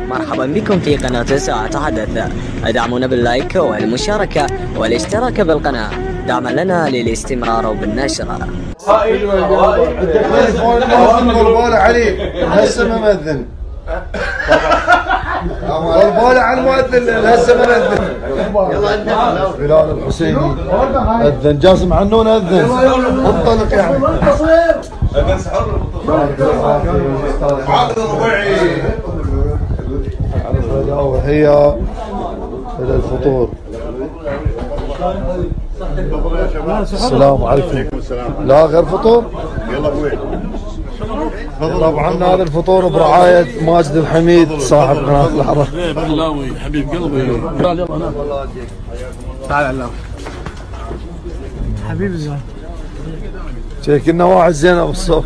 مرحبا بكم في قناة ساعة حدث. ادعمونا باللايك والمشاركة والاشتراك بالقناة دعما لنا للاستمرار بالنشر. البولة علي هسه ممثل البولة على المؤذن هسه ممثل. بلال الحسيني اذن، جاسم عنون اذن، انطلق يعني اذن سحر عادل الربيعي هي الى الفطور. السلام عليكم. لا غير فطور. يلا بوين. طبعا هذا الفطور برعاية ماجد الحميد صاحب قناة الحرة. بلاوي حبيب قلبي. يلا تعال علام حبيبي زين. كنا واحد زين بالصف.